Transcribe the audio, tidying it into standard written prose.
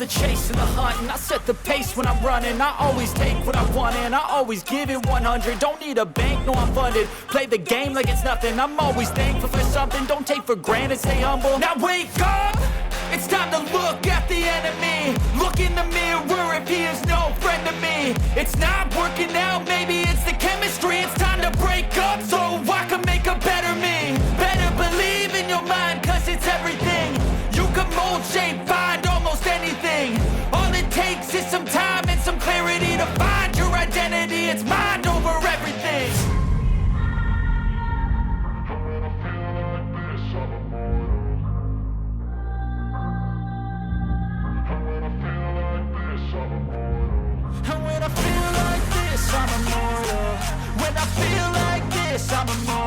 the chase and the hunt, and I set the pace when I'm running. I always take what I want and I always give it 100. Don't need a bank, no I'm funded. Play the game like it's nothing. I'm always thankful for something. Don't take for granted, stay humble. Now wake up! It's time to look at the enemy. Look in the mirror if he is no friend to me. It's not working out, maybe it's the chemistry. It's time to break up so I can make a better me. Better believe in your mind, cause it's everything. You can mold, shape, find almost anything. All it takes is some time and some clarity to find your identity. It's mind over everything. And when I feel like this, I'm immortal. When I feel like this, I'm immortal.